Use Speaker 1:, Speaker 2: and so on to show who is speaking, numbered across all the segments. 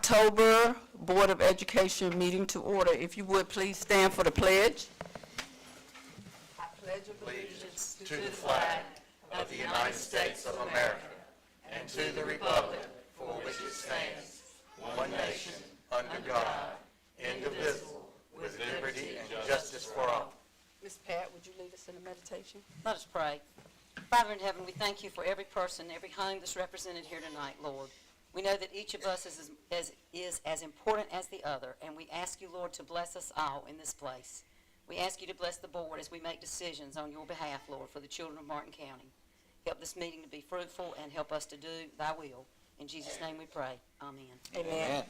Speaker 1: October Board of Education meeting to order. If you would, please stand for the pledge. I pledge
Speaker 2: Allegiance to the flag of the United States of America and to the republic for which it stands, one nation, under God, indivisible, with liberty and justice for all.
Speaker 1: Ms. Pat, would you lead us in a meditation?
Speaker 3: Let us pray. Father in heaven, we thank you for every person, every home that's represented here tonight, Lord. We know that each of us is as important as the other, and we ask you, Lord, to bless us all in this place. We ask you to bless the board as we make decisions on your behalf, Lord, for the children of Martin County. Help this meeting to be fruitful and help us to do thy will. In Jesus' name we pray. Amen.
Speaker 1: Amen.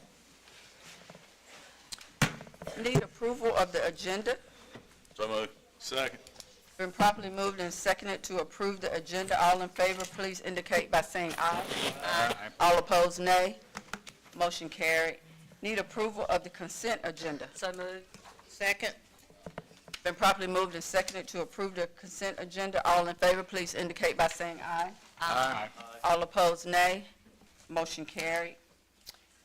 Speaker 1: Need approval of the agenda.
Speaker 4: So moved. Second.
Speaker 1: Been properly moved and seconded to approve the agenda. All in favor, please indicate by saying aye.
Speaker 4: Aye.
Speaker 1: All opposed, nay. Motion carried. Need approval of the consent agenda.
Speaker 3: So moved.
Speaker 1: Second. Been properly moved and seconded to approve the consent agenda. All in favor, please indicate by saying aye.
Speaker 4: Aye.
Speaker 1: All opposed, nay. Motion carried.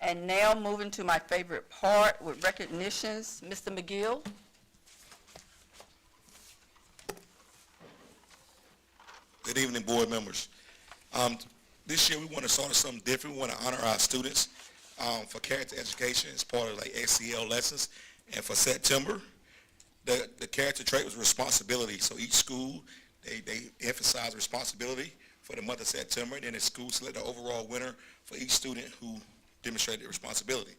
Speaker 1: And now moving to my favorite part with recognitions. Mr. McGill.
Speaker 5: Good evening, board members. This year we want to start something different. We want to honor our students for character education as part of like SEL lessons. And for September, the character trait was responsibility. So each school, they emphasize responsibility for the month of September, and then the school select the overall winner for each student who demonstrated responsibility.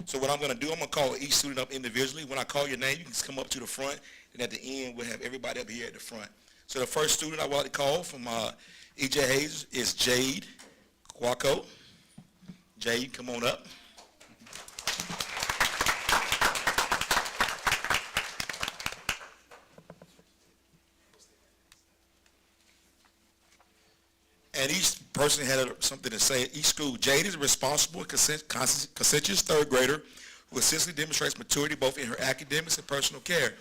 Speaker 5: So what I'm going to do, I'm going to call each student up individually. When I call your name, you can just come up to the front, and at the end, we'll have everybody up here at the front. So the first student I would like to call from E.J. Hayes is Jade Quaco. Jade, come on up. And each person had something to say. Each school, Jade is a responsible, conscientious third grader who consistently demonstrates maturity both in her academics and personal care.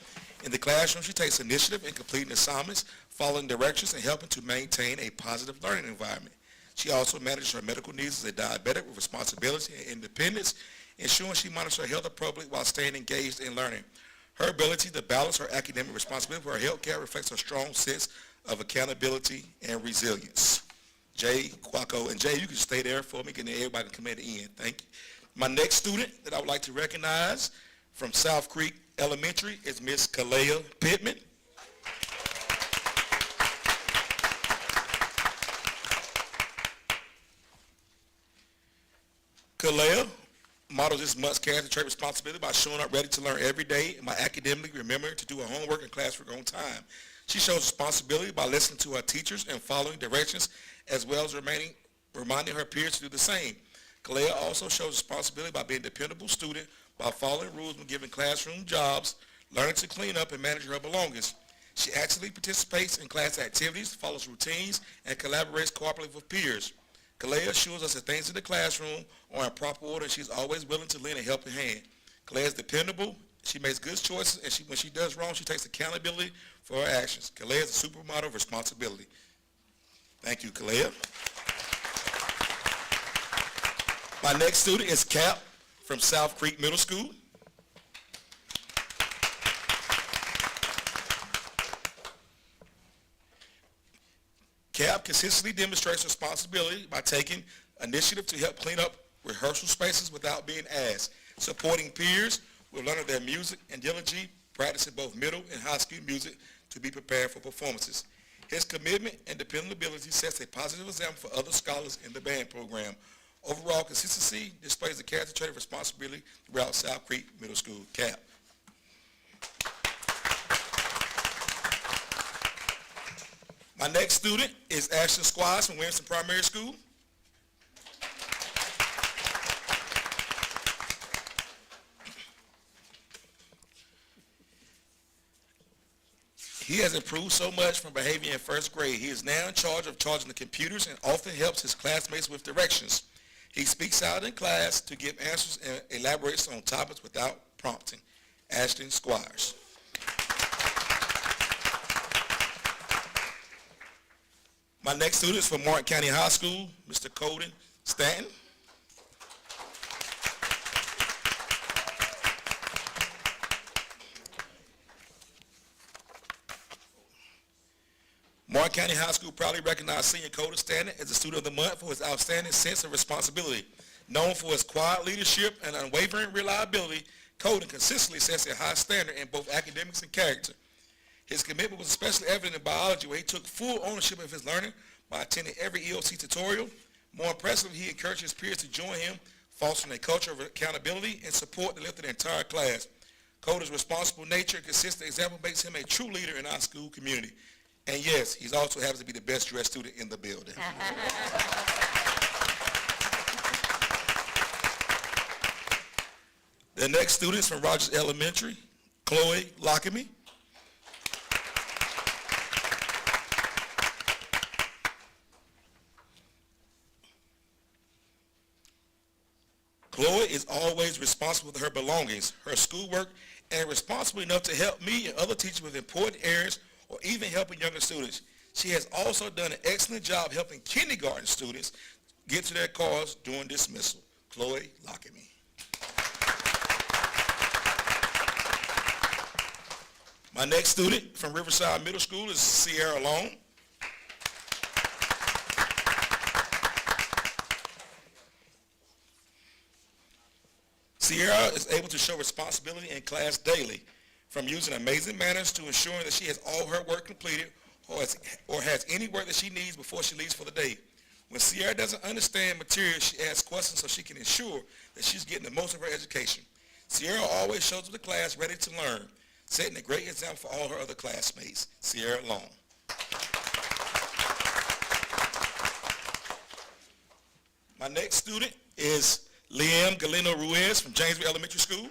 Speaker 5: In the classroom, she takes initiative in completing assignments, following directions, and helping to maintain a positive learning environment. She also manages her medical needs as a diabetic with responsibility and independence, ensuring she monitors her health appropriately while staying engaged in learning. Her ability to balance her academic responsibility with her health care reflects her strong sense of accountability and resilience. Jay Quaco, and Jay, you can stay there for me, and then everybody can come at the end. Thank you. My next student that I would like to recognize from South Creek Elementary is Miss Kalea Pittman. Kalea models this month's character trait responsibility by showing up ready to learn every day and by academically remembering to do her homework and classwork on time. She shows responsibility by listening to her teachers and following directions, as well as reminding her peers to do the same. Kalea also shows responsibility by being a dependable student, by following rules when given classroom jobs, learning to clean up and manage her belongings. She actively participates in class activities, follows routines, and collaborates cooperatively with peers. Kalea assures us that things in the classroom are in proper order, and she's always willing to lend a helping hand. Kalea is dependable, she makes good choices, and when she does wrong, she takes accountability for her actions. Kalea is a supermodel of responsibility. Thank you, Kalea. My next student is Cap from South Creek Middle School. Cap consistently demonstrates responsibility by taking initiative to help clean up rehearsal spaces without being asked, supporting peers with learning their music, and diligently practicing both middle and high school music to be prepared for performances. His commitment and dependability sets a positive example for other scholars in the band program. Overall consistency displays the character trait of responsibility throughout South Creek Middle School. Cap. My next student is Ashton Squires from Williamston Primary School. He has improved so much from behavior in first grade. He is now in charge of charging the computers and often helps his classmates with directions. He speaks out in class to give answers and elaborates on topics without prompting. Ashton Squires. My next student is from Martin County High School, Mr. Colden Stanton. Martin County High School proudly recognized senior Coda Stanton as the Student of the Month for his outstanding sense of responsibility. Known for his quiet leadership and unwavering reliability, Coda consistently sets a high standard in both academics and character. His commitment was especially evident in biology, where he took full ownership of his learning by attending every EOC tutorial. More impressively, he encouraged his peers to join him, fostering a culture of accountability and support that lifted the entire class. Coda's responsible nature and consistent example makes him a true leader in our school community. And yes, he also happens to be the best dressed student in the building. The next student is from Rogers Elementary, Chloe Lockamy. Chloe is always responsible for her belongings, her schoolwork, and responsible enough to help me and other teachers with important areas or even helping younger students. She has also done an excellent job helping kindergarten students get to their cars during dismissal. Chloe Lockamy. My next student from Riverside Middle School is Sierra Long. Sierra is able to show responsibility in class daily, from using amazing manners to ensuring that she has all her work completed or has any work that she needs before she leaves for the day. When Sierra doesn't understand material, she asks questions so she can ensure that she's getting the most of her education. Sierra always shows up to class ready to learn, setting a great example for all her other classmates. Sierra Long. My next student is Liam Galeno Ruiz from Jamesville Elementary School.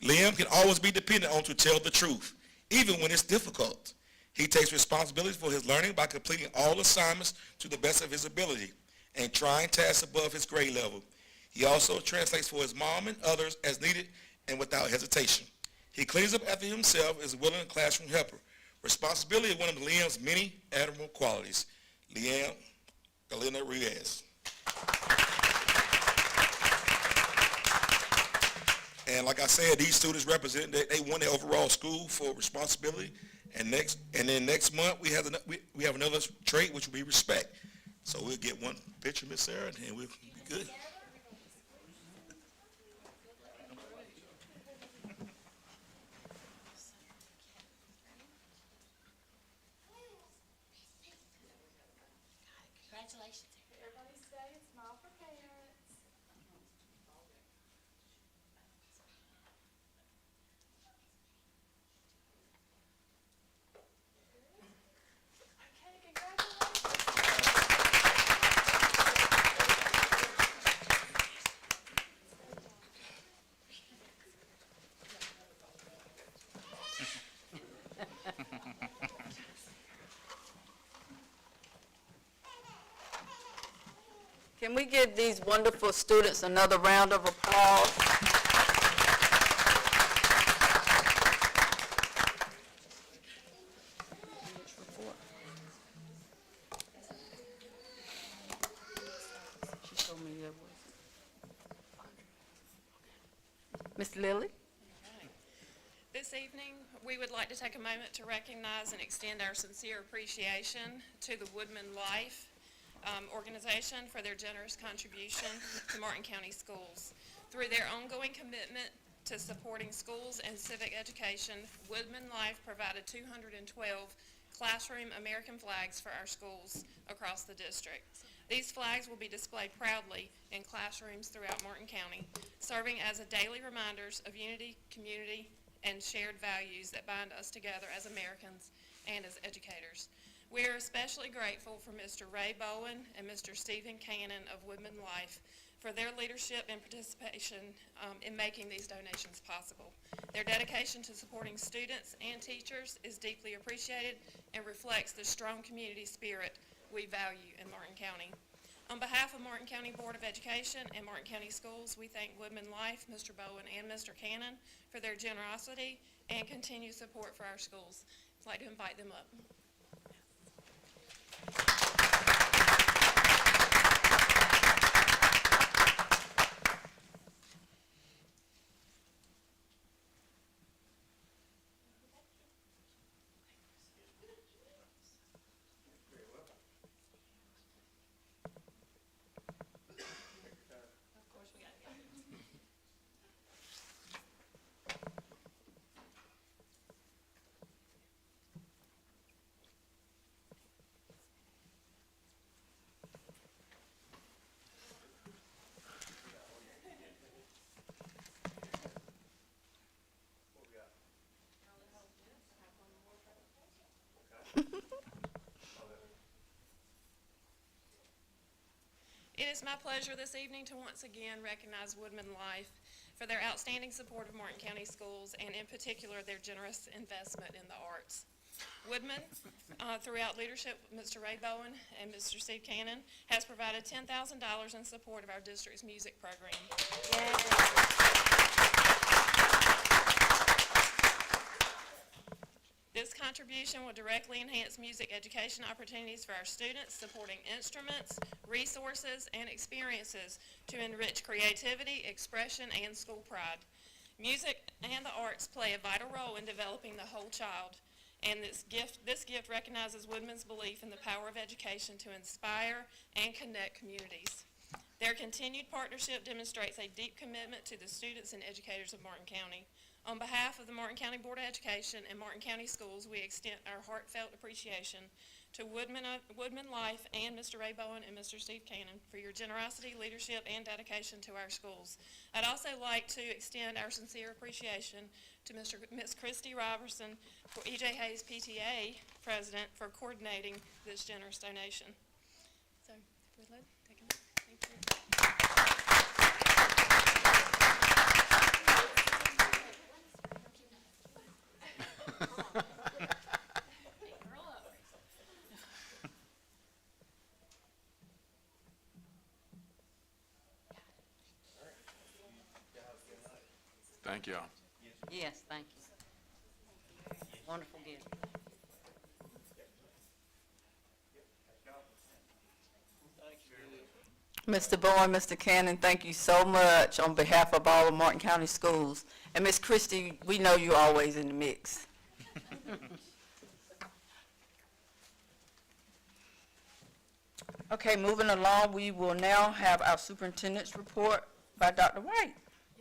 Speaker 5: Liam can always be depended on to tell the truth, even when it's difficult. He takes responsibility for his learning by completing all assignments to the best of his ability and trying tasks above his grade level. He also translates for his mom and others as needed and without hesitation. He cleans up after himself, is a willing classroom helper. Responsibility is one of Liam's many admirable qualities. Liam Galena Ruiz. And like I said, these students represent, they won the overall school for responsibility. And then next month we have another trait, which will be respect. So we'll get one picture, Miss Sarah, and we'll be good.
Speaker 6: Congratulations. Everybody stay and smile for parents. Okay, congratulations.
Speaker 1: Can we give these wonderful students another round of applause? She told me that was. Miss Lily?
Speaker 7: This evening, we would like to take a moment to recognize and extend our sincere appreciation to the Woodman Life organization for their generous contribution to Martin County Schools. Through their ongoing commitment to supporting schools and civic education, Woodman Life provided 212 classroom American flags for our schools across the district. These flags will be displayed proudly in classrooms throughout Martin County, serving as a daily reminders of unity, community, and shared values that bind us together as Americans and as educators. We are especially grateful for Mr. Ray Bowen and Mr. Stephen Cannon of Woodman Life for their leadership and participation in making these donations possible. Their dedication to supporting students and teachers is deeply appreciated and reflects the strong community spirit we value in Martin County. On behalf of Martin County Board of Education and Martin County Schools, we thank Woodman Life, Mr. Bowen, and Mr. Cannon for their generosity and continued support for our schools. I'd like to invite them up. is my pleasure this evening to once again recognize Woodman Life for their outstanding support of Martin County schools and in particular their generous investment in the arts. Woodman, throughout leadership with Mr. Ray Bowen and Mr. Steve Cannon, has provided $10,000 in support of our district's music program. This contribution will directly enhance music education opportunities for our students, supporting instruments, resources, and experiences to enrich creativity, expression, and school pride. Music and the arts play a vital role in developing the whole child, and this gift recognizes Woodman's belief in the power of education to inspire and connect communities. Their continued partnership demonstrates a deep commitment to the students and educators of Martin County. On behalf of the Martin County Board of Education and Martin County Schools, we extend our heartfelt appreciation to Woodman Life and Mr. Ray Bowen and Mr. Steve Cannon for your generosity, leadership, and dedication to our schools. I'd also like to extend our sincere appreciation to Ms. Christy Robertson, for E.J. Hayes PTA President, for coordinating this generous donation. So, if we'd like to take a minute. Thank you.
Speaker 4: Thank y'all.
Speaker 3: Yes, thank you. Wonderful gift.
Speaker 1: Mr. Bowen, Mr. Cannon, thank you so much on behalf of all of Martin County Schools. And Ms. Christie, we know you're always in the mix. Okay, moving along, we will now have our superintendent's report by Dr. White.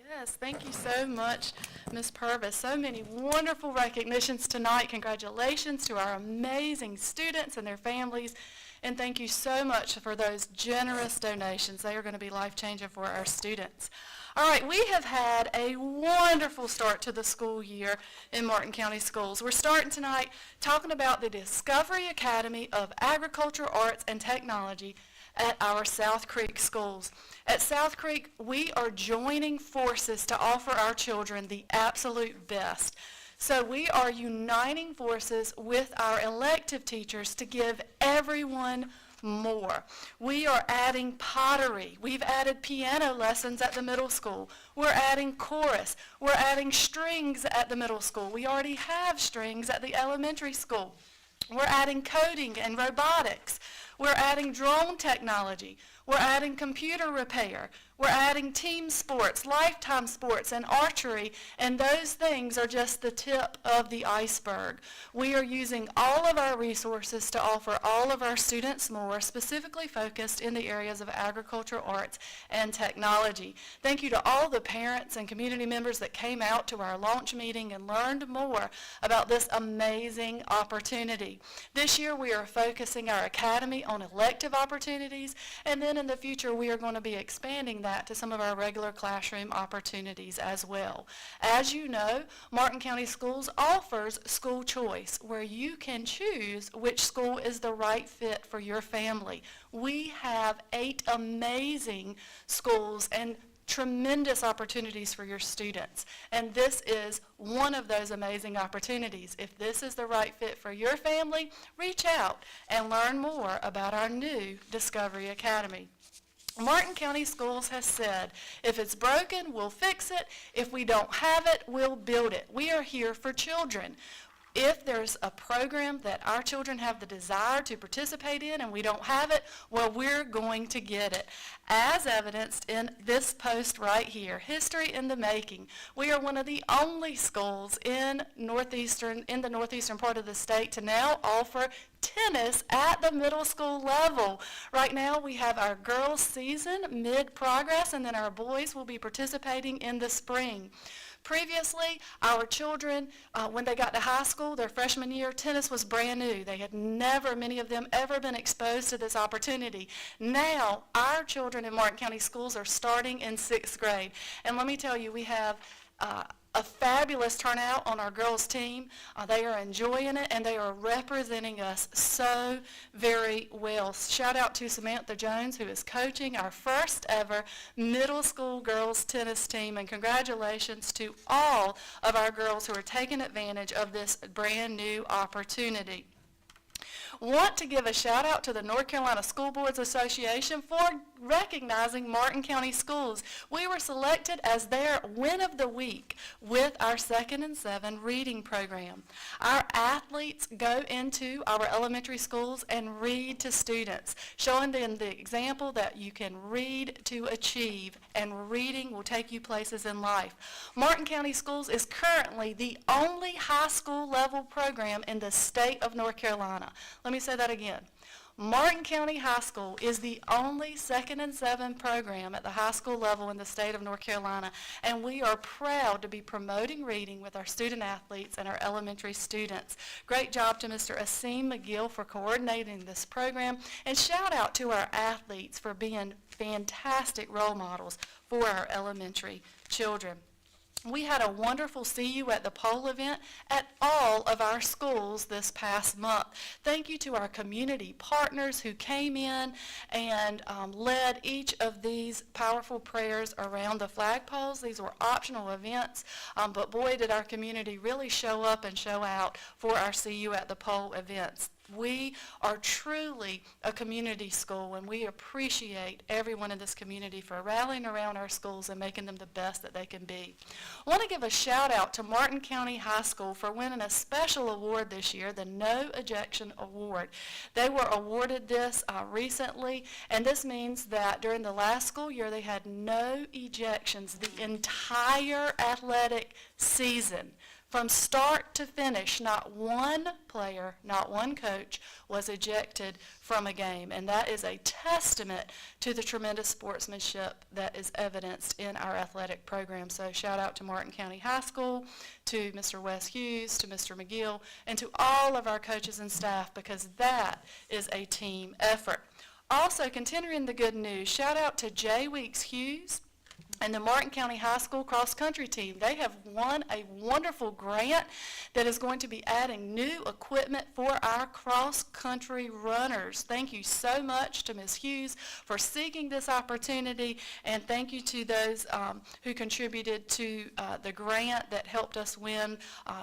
Speaker 6: Yes, thank you so much, Ms. Purvis. So many wonderful recognitions tonight. Congratulations to our amazing students and their families. And thank you so much for those generous donations. They are going to be life-changing for our students. All right, we have had a wonderful start to the school year in Martin County Schools. We're starting tonight talking about the Discovery Academy of Agriculture, Arts, and Technology at our South Creek schools. At South Creek, we are joining forces to offer our children the absolute best. So we are uniting forces with our elective teachers to give everyone more. We are adding pottery. We've added piano lessons at the middle school. We're adding chorus. We're adding strings at the middle school. We already have strings at the elementary school. We're adding coding and robotics. We're adding drone technology. We're adding computer repair. We're adding team sports, lifetime sports, and archery, and those things are just the tip of the iceberg. We are using all of our resources to offer all of our students more, specifically focused in the areas of agriculture, arts, and technology. Thank you to all the parents and community members that came out to our launch meeting and learned more about this amazing opportunity. This year we are focusing our academy on elective opportunities, and then in the future we are going to be expanding that to some of our regular classroom opportunities as well. As you know, Martin County Schools offers school choice, where you can choose which school is the right fit for your family. We have 8 amazing schools and tremendous opportunities for your students, and this is one of those amazing opportunities. If this is the right fit for your family, reach out and learn more about our new Discovery Academy. Martin County Schools has said, if it's broken, we'll fix it. If we don't have it, we'll build it. We are here for children. If there's a program that our children have the desire to participate in and we don't have it, well, we're going to get it. As evidenced in this post right here, History in the Making. We are one of the only schools in the northeastern part of the state to now offer tennis at the middle school level. Right now we have our girls season mid-progress, and then our boys will be participating in the spring. Previously, our children, when they got to high school, their freshman year, tennis was brand new. They had never, many of them, ever been exposed to this opportunity. Now, our children in Martin County Schools are starting in 6th grade. And let me tell you, we have a fabulous turnout on our girls' team. They are enjoying it, and they are representing us so very well. Shout out to Samantha Jones, who is coaching our first ever middle school girls tennis team, and congratulations to all of our girls who are taking advantage of this brand new opportunity. Want to give a shout out to the North Carolina School Boards Association for recognizing Martin County Schools. We were selected as their Win of the Week with our 2nd and 7 reading program. Our athletes go into our elementary schools and read to students, showing them the example that you can read to achieve, and reading will take you places in life. Martin County Schools is currently the only high school level program in the state of North Carolina. Let me say that again. Martin County High School is the only 2nd and 7 program at the high school level in the state of North Carolina, and we are proud to be promoting reading with our student athletes and our elementary students. Great job to Mr. Asim McGill for coordinating this program, and shout out to our athletes for being fantastic role models for our elementary children. We had a wonderful See You at the Pole event at all of our schools this past month. Thank you to our community partners who came in and led each of these powerful prayers around the flagpoles. These were optional events, but boy, did our community really show up and show out for our See You at the Pole events. We are truly a community school, and we appreciate everyone in this community for rallying around our schools and making them the best that they can be. I want to give a shout out to Martin County High School for winning a special award this year, the No Ejection Award. They were awarded this recently, and this means that during the last school year they had no ejections the entire athletic season. From start to finish, not one player, not one coach was ejected from a game, and that is a testament to the tremendous sportsmanship that is evidenced in our athletic program. So shout out to Martin County High School, to Mr. Wes Hughes, to Mr. McGill, and to all of our coaches and staff, because that is a team effort. Also, continuing the good news, shout out to Jay Weeks Hughes and the Martin County High School cross-country team. They have won a wonderful grant that is going to be adding new equipment for our cross-country runners. Thank you so much to Ms. Hughes for seeking this opportunity, and thank you to those who contributed to the grant that helped us win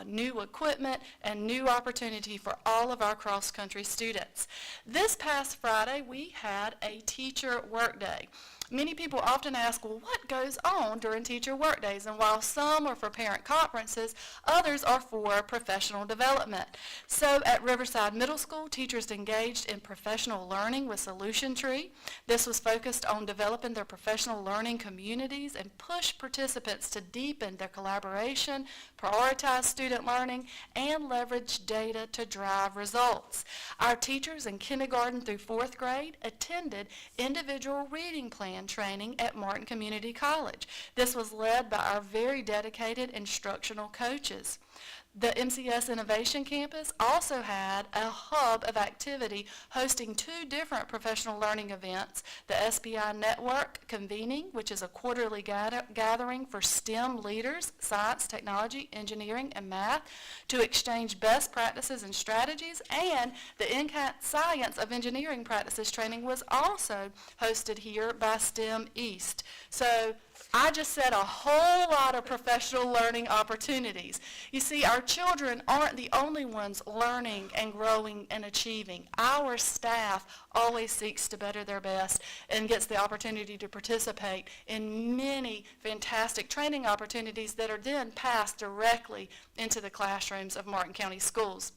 Speaker 6: new equipment and new opportunity for all of our cross-country students. This past Friday, we had a teacher workday. Many people often ask, well, what goes on during teacher work days? And while some are for parent conferences, others are for professional development. So at Riverside Middle School, teachers engaged in professional learning with Solution Tree. This was focused on developing their professional learning communities and push participants to deepen their collaboration, prioritize student learning, and leverage data to drive results. Our teachers in kindergarten through 4th grade attended individual reading plan training at Martin Community College. This was led by our very dedicated instructional coaches. The MCS Innovation Campus also had a hub of activity hosting 2 different professional learning events, the SPI Network Convening, which is a quarterly gathering for STEM leaders, science, technology, engineering, and math, to exchange best practices and strategies, and the in-cat Science of Engineering Practices training was also hosted here by STEM East. So I just said a whole lot of professional learning opportunities. You see, our children aren't the only ones learning and growing and achieving. Our staff always seeks to better their best and gets the opportunity to participate in many fantastic training opportunities that are then passed directly into the classrooms of Martin County schools.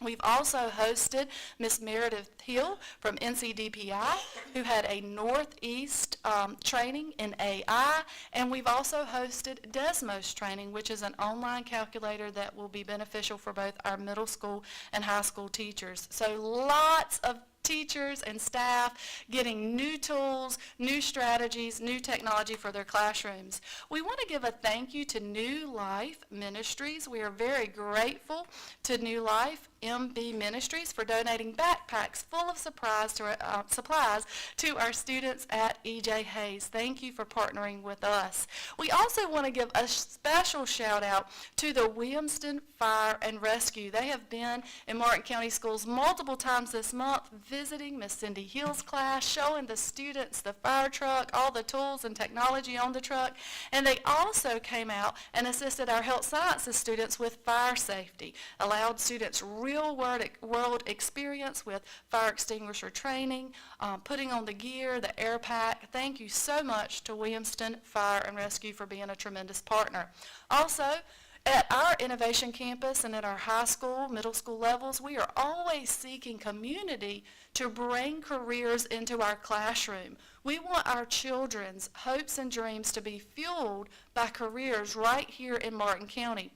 Speaker 6: We've also hosted Ms. Meredith Hill from NCDPI, who had a Northeast training in AI, and we've also hosted Desmos training, which is an online calculator that will be beneficial for both our middle school and high school teachers. So lots of teachers and staff getting new tools, new strategies, new technology for their classrooms. We want to give a thank you to New Life Ministries. We are very grateful to New Life MB Ministries for donating backpacks backpacks full of supplies to our students at E.J. Hayes. Thank you for partnering with us. We also want to give a special shout out to the Williamston Fire and Rescue. They have been in Martin County Schools multiple times this month, visiting Miss Cindy Hill's class, showing the students the fire truck, all the tools and technology on the truck, and they also came out and assisted our health sciences students with fire safety, allowed students real-world experience with fire extinguisher training, putting on the gear, the air pack. Thank you so much to Williamston Fire and Rescue for being a tremendous partner. Also, at our innovation campus and at our high school, middle school levels, we are always seeking community to bring careers into our classroom. We want our children's hopes and dreams to be fueled by careers right here in Martin County.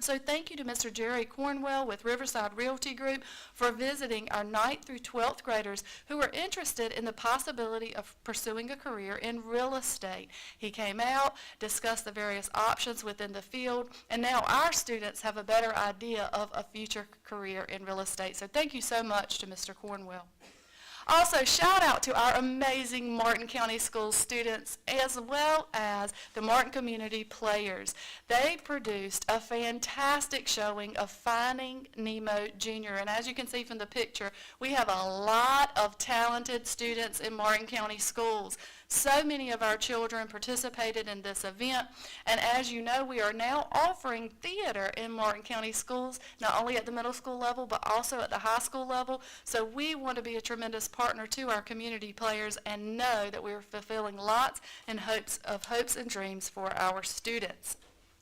Speaker 6: So thank you to Mr. Jerry Cornwell with Riverside Realty Group for visiting our 9th through 12th graders who are interested in the possibility of pursuing a career in real estate. He came out, discussed the various options within the field, and now our students have a better idea of a future career in real estate. So thank you so much to Mr. Cornwell. Also, shout out to our amazing Martin County Schools students as well as the Martin Community Players. They produced a fantastic showing of Finding Nemo Jr. And as you can see from the picture, we have a lot of talented students in Martin County Schools. So many of our children participated in this event, and as you know, we are now offering theater in Martin County Schools, not only at the middle school level, but also at the high school level. So we want to be a tremendous partner to our community players and know that we are fulfilling lots and hopes and dreams for our students.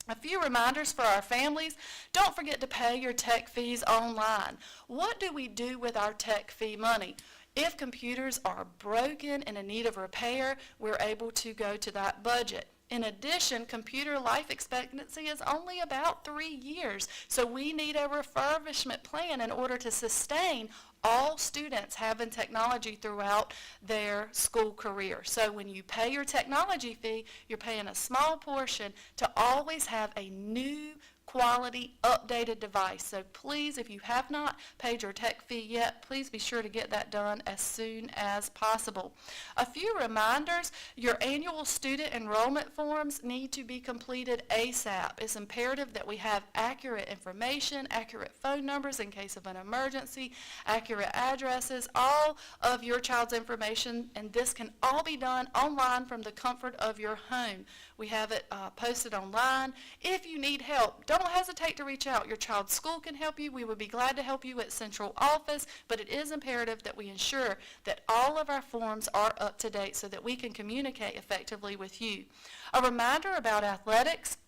Speaker 6: A few reminders for our families. Don't forget to pay your tech fees online. What do we do with our tech fee money? If computers are broken and in need of repair, we're able to go to that budget. In addition, computer life expectancy is only about 3 years, so we need a refurbishment plan in order to sustain all students having technology throughout their school career. So when you pay your technology fee, you're paying a small portion to always have a new quality, updated device. So please, if you have not paid your tech fee yet, please be sure to get that done as soon as possible. A few reminders, your annual student enrollment forms need to be completed ASAP. It's imperative that we have accurate information, accurate phone numbers in case of an emergency, accurate addresses, all of your child's information, and this can all be done online from the comfort of your home. We have it posted online. If you need help, don't hesitate to reach out. Your child's school can help you. We would be glad to help you at central office, but it is imperative that we ensure that all of our forms are up to date so that we can communicate effectively with you. A reminder about athletics.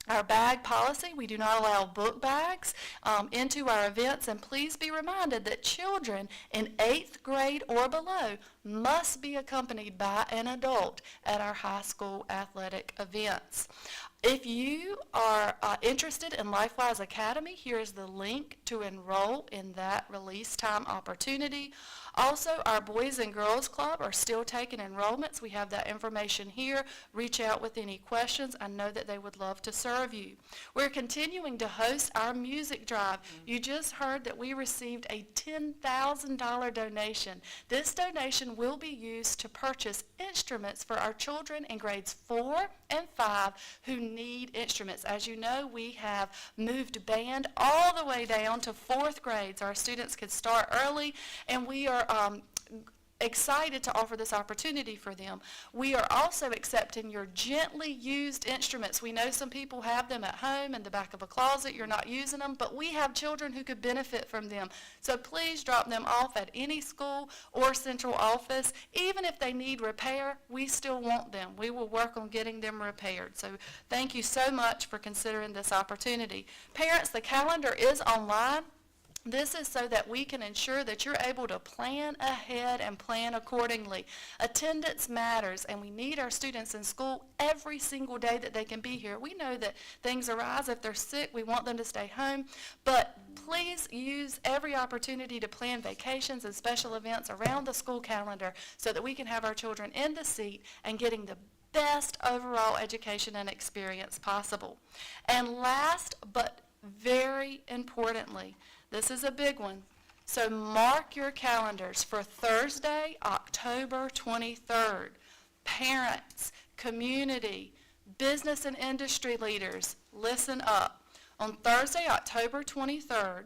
Speaker 6: Our bag policy, we do not allow book bags into our events, and please be reminded that children in 8th grade or below must be accompanied by an adult at our high school athletic events. If you are interested in LifeWise Academy, here is the link to enroll in that release time opportunity. Also, our Boys and Girls Club are still taking enrollments. We have that information here. Reach out with any questions. I know that they would love to serve you. We're continuing to host our music drive. You just heard that we received a $10,000 donation. This donation will be used to purchase instruments for our children in grades 4 and 5 who need instruments. As you know, we have moved band all the way down to 4th grade, so our students could start early, and we are excited to offer this opportunity for them. We are also accepting your gently used instruments. We know some people have them at home in the back of a closet. You're not using them, but we have children who could benefit from them. So please drop them off at any school or central office. Even if they need repair, we still want them. We will work on getting them repaired. So thank you so much for considering this opportunity. Parents, the calendar is online. This is so that we can ensure that you're able to plan ahead and plan accordingly. Attendance matters, and we need our students in school every single day that they can be here. We know that things arise. If they're sick, we want them to stay home, but please use every opportunity to plan vacations and special events around the school calendar so that we can have our children in the seat and getting the best overall education and experience possible. And last but very importantly, this is a big one. So mark your calendars for Thursday, October 23rd. Parents, community, business and industry leaders, listen up. On Thursday, October 23rd,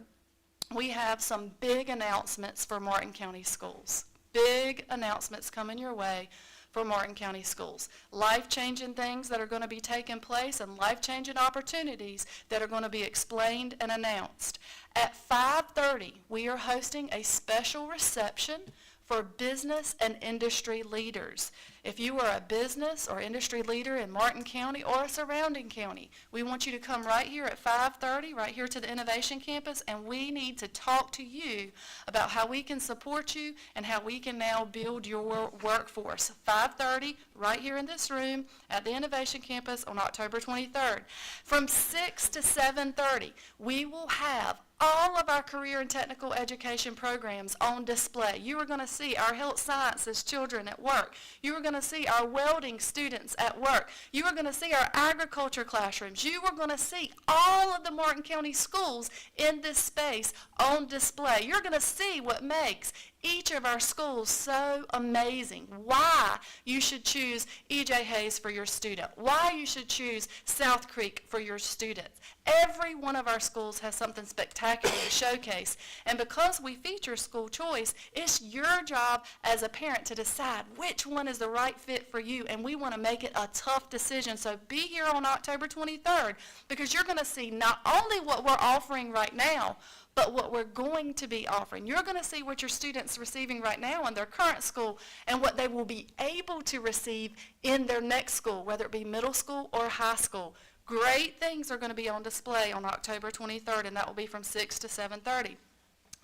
Speaker 6: we have some big announcements for Martin County Schools. Big announcements coming your way for Martin County Schools. Life-changing things that are going to be taking place and life-changing opportunities that are going to be explained and announced. At 5:30, we are hosting a special reception for business and industry leaders. If you are a business or industry leader in Martin County or a surrounding county, we want you to come right here at 5:30, right here to the Innovation Campus, and we need to talk to you about how we can support you and how we can now build your workforce. 5:30, right here in this room at the Innovation Campus on October 23rd. From 6 to 7:30, we will have all of our career and technical education programs on display. You are going to see our health sciences children at work. You are going to see our welding students at work. You are going to see our agriculture classrooms. You are going to see all of the Martin County schools in this space on display. You're going to see what makes each of our schools so amazing. Why you should choose E.J. Hayes for your student. Why you should choose South Creek for your students. Every one of our schools has something spectacular to showcase. And because we feature school choice, it's your job as a parent to decide which one is the right fit for you. And we want to make it a tough decision. So be here on October 23rd because you're going to see not only what we're offering right now, but what we're going to be offering. You're going to see what your students are receiving right now in their current school and what they will be able to receive in their next school, whether it be middle school or high school. Great things are going to be on display on October 23rd, and that will be from 6 to 7:30.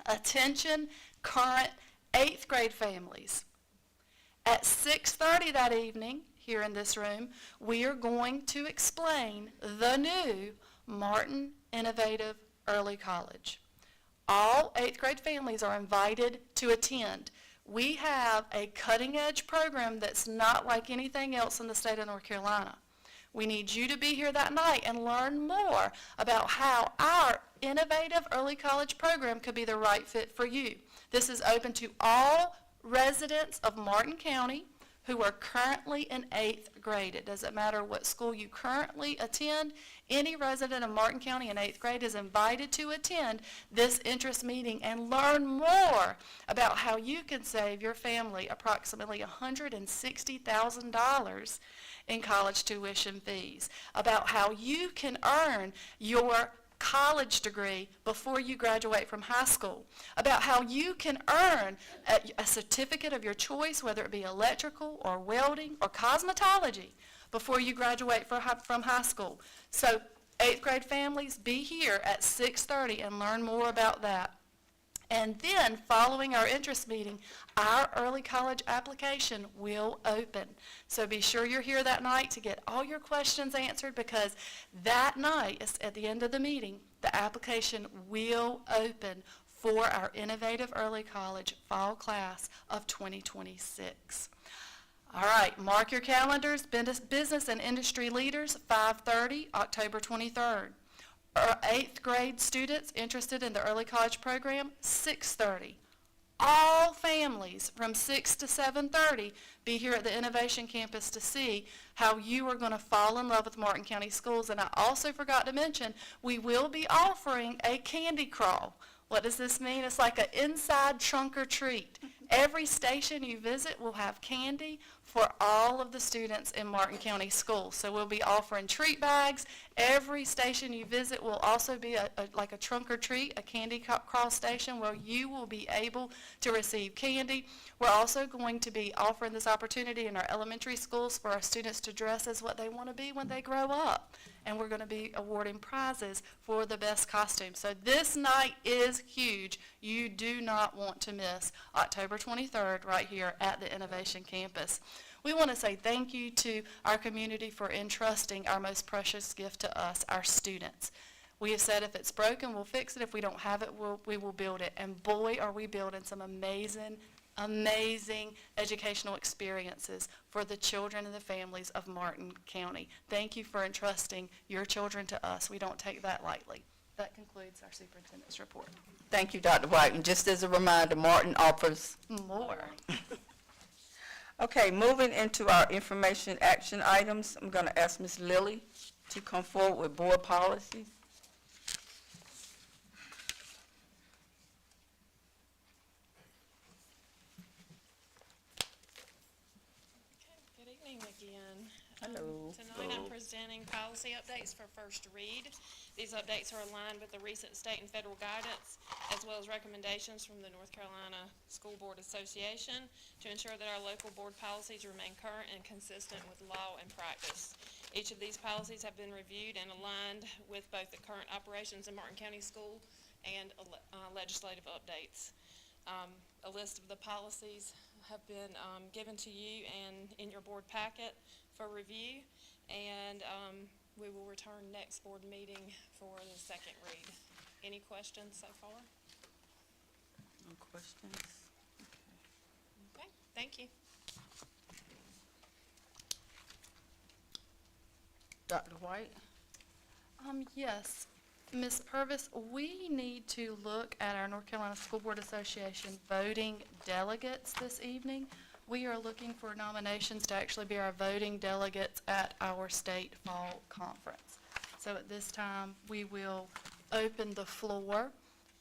Speaker 6: Attention, current 8th grade families. At 6:30 that evening, here in this room, we are going to explain the new Martin Innovative Early College. All 8th grade families are invited to attend. We have a cutting-edge program that's not like anything else in the state of North Carolina. We need you to be here that night and learn more about how our innovative early college program could be the right fit for you. This is open to all residents of Martin County who are currently in 8th grade. It doesn't matter what school you currently attend. Any resident of Martin County in 8th grade is invited to attend this interest meeting and learn more about how you can save your family approximately $160,000 in college tuition fees, about how you can earn your college degree before you graduate from high school, about how you can earn a certificate of your choice, whether it be electrical or welding or cosmetology, before you graduate from high school. So 8th grade families, be here at 6:30 and learn more about that. And then, following our interest meeting, our early college application will open. So be sure you're here that night to get all your questions answered, because that night, at the end of the meeting, the application will open for our Innovative Early College fall class of 2026. All right, mark your calendars, business and industry leaders, 5:30, October 23rd. 8th grade students interested in the early college program, 6:30. All families from 6 to 7:30 be here at the Innovation Campus to see how you are going to fall in love with Martin County Schools. And I also forgot to mention, we will be offering a candy crawl. What does this mean? It's like an inside trunk or treat. Every station you visit will have candy for all of the students in Martin County Schools. So we'll be offering treat bags. Every station you visit will also be like a trunk or treat, a candy crawl station where you will be able to receive candy. We're also going to be offering this opportunity in our elementary schools for our students to dress as what they want to be when they grow up. And we're going to be awarding prizes for the best costume. So this night is huge. You do not want to miss October 23rd right here at the Innovation Campus. We want to say thank you to our community for entrusting our most precious gift to us, our students. We have said if it's broken, we'll fix it. If we don't have it, we will build it. And boy, are we building some amazing educational experiences for the children and the families of Martin County. Thank you for entrusting your children to us. We don't take that lightly. That concludes our superintendent's report.
Speaker 1: Thank you, Dr. White. And just as a reminder, Martin offers.
Speaker 6: More.
Speaker 1: Okay, moving into our information action items, I'm going to ask Ms. Lilly to come forward with board policies.
Speaker 7: Good evening again.
Speaker 1: Hello.
Speaker 7: Tonight I'm presenting policy updates for first read. These updates are aligned with the recent state and federal guidance, as well as recommendations from the North Carolina School Board Association to ensure that our local board policies remain current and consistent with law and practice. Each of these policies have been reviewed and aligned with both the current operations in Martin County School and legislative updates. A list of the policies have been given to you and in your board packet for review, and we will return next board meeting for the second read. Any questions so far?
Speaker 1: No questions?
Speaker 7: Okay, thank you.
Speaker 1: Dr. White?
Speaker 6: Yes, Ms. Purvis, we need to look at our North Carolina School Board Association voting delegates this evening. We are looking for nominations to actually be our voting delegates at our state fall conference. So at this time, we will open the floor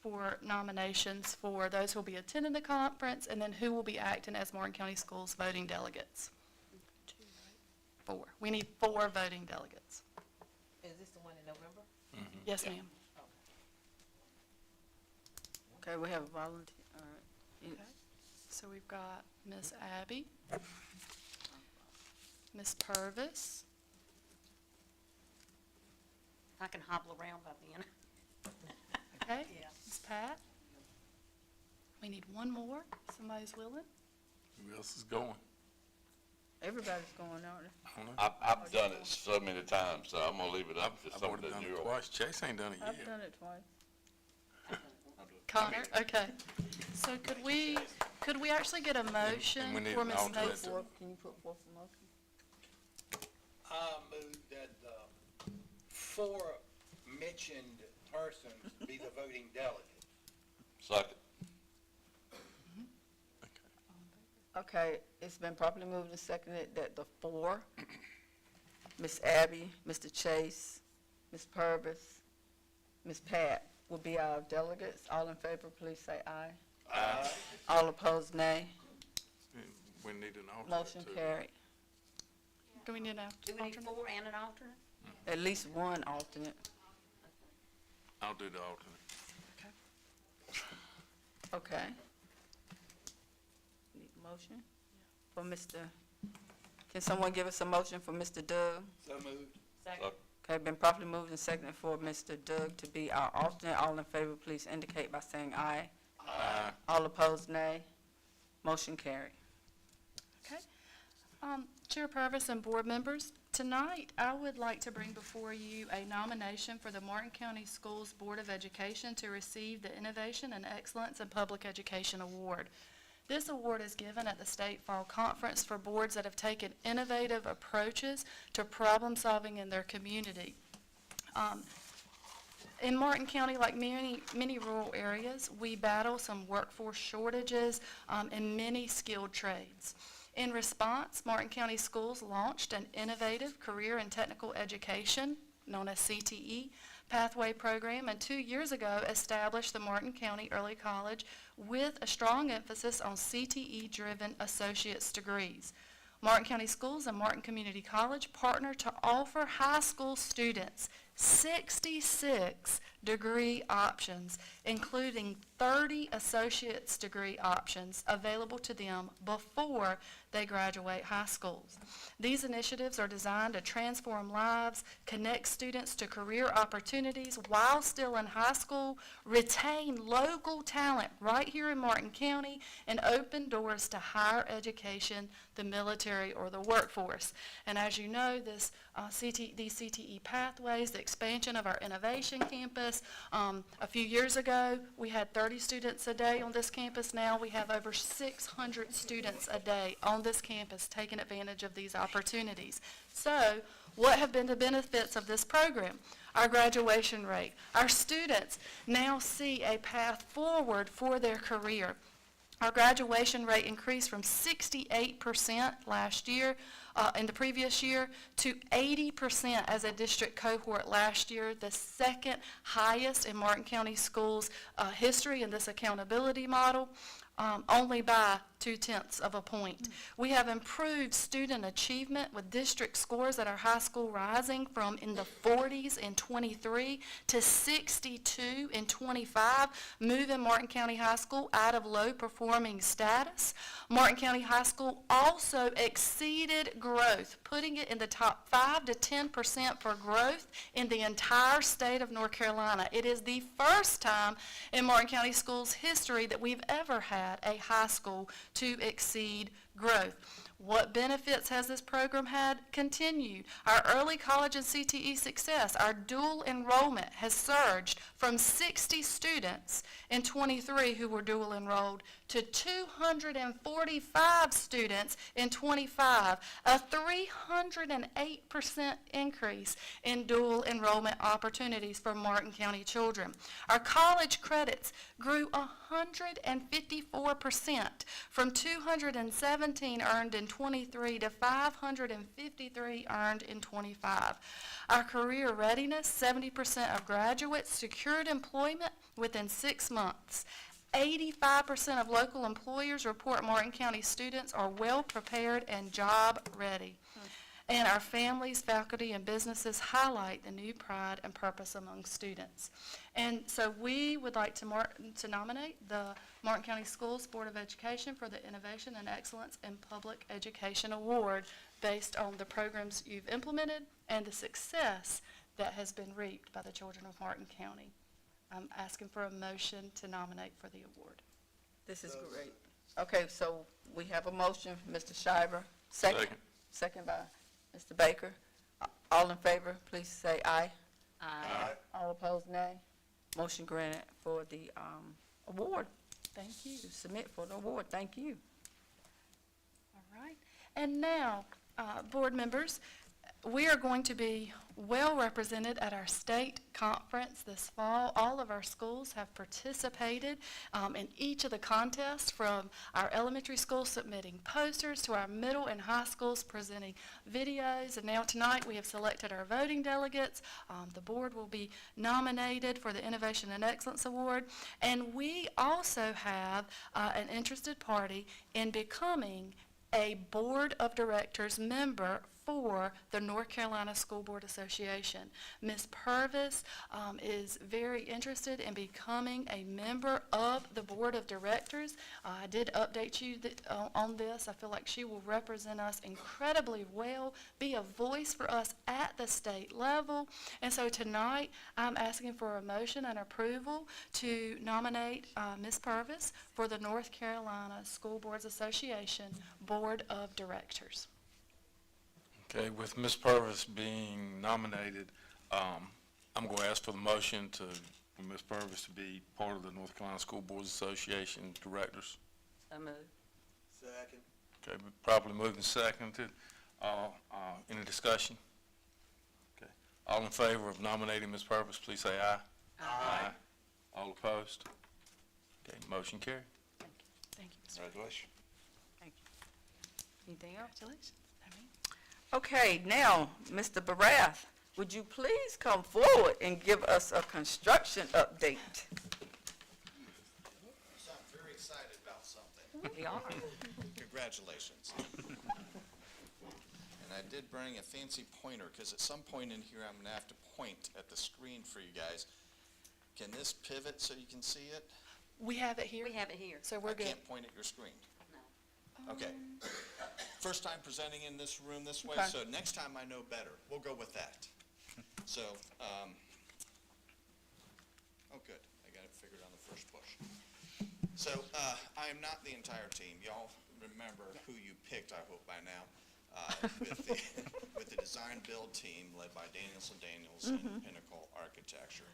Speaker 6: for nominations for those who will be attending the conference and then who will be acting as Martin County Schools voting delegates. 4. We need 4 voting delegates.
Speaker 8: Is this the one in November?
Speaker 6: Yes, ma'am.
Speaker 1: Okay, we have a volunteer, all right.
Speaker 6: Okay. So we've got Miss Abby, Miss Purvis,
Speaker 3: I can hobble around by then.
Speaker 6: okay?
Speaker 3: Yeah.
Speaker 6: Miss Pat. We need one more, if somebody's willing.
Speaker 4: Who else is going?
Speaker 1: Everybody's going out there.
Speaker 4: I don't know.
Speaker 9: I've done it so many times, so I'm gonna leave it up to
Speaker 4: I've
Speaker 9: someone
Speaker 4: already
Speaker 9: that
Speaker 4: done
Speaker 9: knew.
Speaker 4: it twice. Chase ain't done it
Speaker 1: I've
Speaker 4: yet.
Speaker 1: done it twice.
Speaker 6: Connor, okay. So could we actually get a motion
Speaker 4: And we need
Speaker 6: for
Speaker 4: an
Speaker 6: Miss
Speaker 4: alternate.
Speaker 6: Mason?
Speaker 1: Can you put forth a motion?
Speaker 10: I move that the 4 mentioned persons be the voting delegates.
Speaker 9: Second.
Speaker 1: Okay, it's been properly moved and seconded that the 4, Miss Abby, Mr. Chase, Miss Purvis, Miss Pat, will be our delegates. All in favor, please say aye.
Speaker 9: Aye.
Speaker 1: All opposed, nay.
Speaker 4: We need an alternate
Speaker 1: Motion
Speaker 4: too.
Speaker 1: carried.
Speaker 6: Do we need an
Speaker 3: Do we need
Speaker 6: alternate?
Speaker 3: 4 and an alternate?
Speaker 1: At least one alternate.
Speaker 4: I'll do the alternate.
Speaker 1: Okay. Need a motion for Mr., can someone give us a motion for Mr. Doug?
Speaker 10: So moved.
Speaker 3: Second.
Speaker 1: Okay, been properly moved and seconded for Mr. Doug to be our alternate. All in favor, please indicate by saying aye.
Speaker 4: Aye.
Speaker 1: All opposed, nay. Motion carried.
Speaker 6: Okay. Chair Purvis and board members, tonight I would like to bring before you a nomination for the Martin County Schools Board of Education to receive the Innovation and Excellence in Public Education Award. This award is given at the State Fall Conference for boards that have taken innovative approaches to problem solving in their community. In Martin County, like many rural areas, we battle some workforce shortages in many skilled trades. In response, Martin County Schools launched an innovative career and technical education, known as CTE, pathway program, and 2 years ago established the Martin County Early College with a strong emphasis on CTE-driven associate's degrees. Martin County Schools and Martin Community College partner to offer high school students 66 degree options, including 30 associate's degree options available to them before they graduate high schools. These initiatives are designed to transform lives, connect students to career opportunities while still in high school, retain local talent right here in Martin County, and open doors to higher education, the military, or the workforce. And as you know, these CTE pathways, the expansion of our innovation campus, a few years ago, we had 30 students a day on this campus. Now we have over 600 students a day on this campus taking advantage of these opportunities. So, what have been the benefits of this program? our graduation rate. Our students now see a path forward for their career. Our graduation rate increased from 68% last year, in the previous year, to 80% as a district cohort last year, the second highest in Martin County Schools' history in this accountability model, only by 0.2 of a point. We have improved student achievement with district scores at our high school rising from in the 40s in 23 to 62 in 25, moving Martin County High School out of low performing status. Martin County High School also exceeded growth, putting it in the top 5 to 10% for growth in the entire state of North Carolina. It is the first time in Martin County Schools' history that we've ever had a high school to exceed growth. What benefits has this program had? Continued. Our early college and CTE success, our dual enrollment has surged from 60 students in 23 who were dual enrolled to 245 students in 25, a 308% increase in dual enrollment opportunities for Martin County children. Our college credits grew 154% from 217 earned in 23 to 553 earned in 25. Our career readiness, 70% of graduates secured employment within 6 months. 85% of local employers report Martin County students are well prepared and job ready. And our families, faculty, and businesses highlight the new pride and purpose among students. And so we would like to nominate the Martin County Schools Board of Education for the Innovation and Excellence in Public Education Award based on the programs you've implemented and the success that has been reaped by the children of Martin County. I'm asking for a motion to nominate for the award.
Speaker 1: This is great. Okay, so we have a motion, Mr. Shiver. Second. Second by Mr. Baker. All in favor, please say aye.
Speaker 3: Aye.
Speaker 1: All opposed, nay. Motion granted for the award.
Speaker 6: Thank you.
Speaker 1: To submit for the award. Thank you.
Speaker 6: All right. And now, board members, we are going to be well represented at our state conference this fall. All of our schools have participated in each of the contests, from our elementary schools submitting posters to our middle and high schools presenting videos. And now tonight we have selected our voting delegates. The board will be nominated for the Innovation and Excellence Award. And we also have an interested party in becoming a board of directors member for the North Carolina School Board Association. Ms. Purvis is very interested in becoming a member of the board of directors. I did update you on this. I feel like she will represent us incredibly well, be a voice for us at the state level. And so tonight I'm asking for a motion and approval to nominate Ms. Purvis for the North Carolina School Boards Association Board of Directors.
Speaker 4: Okay, with Ms. Purvis being nominated, I'm going to ask for the motion for Ms. Purvis to be part of the North Carolina School Boards Association Directors.
Speaker 3: So moved.
Speaker 10: Second.
Speaker 4: Okay, properly moved and seconded. Any discussion? Okay, all in favor of nominating Ms. Purvis, please say aye. Aye. All opposed? Okay, motion carried.
Speaker 6: Thank you, Mr.
Speaker 9: Congratulations.
Speaker 1: Anything else?
Speaker 6: Congratulations.
Speaker 1: Okay, now, Mr. Barath, would you please come forward and give us a construction update?
Speaker 11: So I'm very excited about something.
Speaker 3: We are.
Speaker 11: Congratulations. And I did bring a fancy pointer, because at some point in here, I'm going to have to point at the screen for you guys. Can this pivot so you can see it?
Speaker 6: We have it here.
Speaker 3: We have it here.
Speaker 6: So we're
Speaker 11: I
Speaker 6: good.
Speaker 11: can't point at your screen.
Speaker 3: No.
Speaker 11: Okay. First time presenting in this room this way,
Speaker 1: Okay.
Speaker 11: so next time I know better. We'll go with that. So, oh good, I got it figured on the first push. So, I am not the entire team. Y'all remember who you picked, I hope by now, with the design build team led by Daniels & Daniels and Pinnacle Architecture.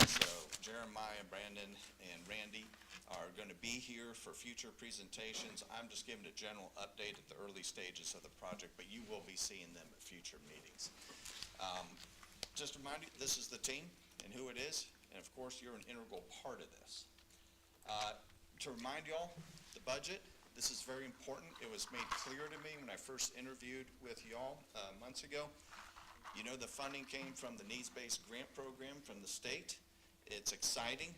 Speaker 11: So Jeremiah, Brandon, and Randy are going to be here for future presentations. I'm just giving a general update at the early stages of the project, but you will be seeing them at future meetings. just to remind you, this is the team and who it is, and of course, you're an integral part of this. To remind y'all, the budget, this is very important. It was made clear to me when I first interviewed with y'all months ago. You know, the funding came from the needs-based grant program from the state. It's exciting.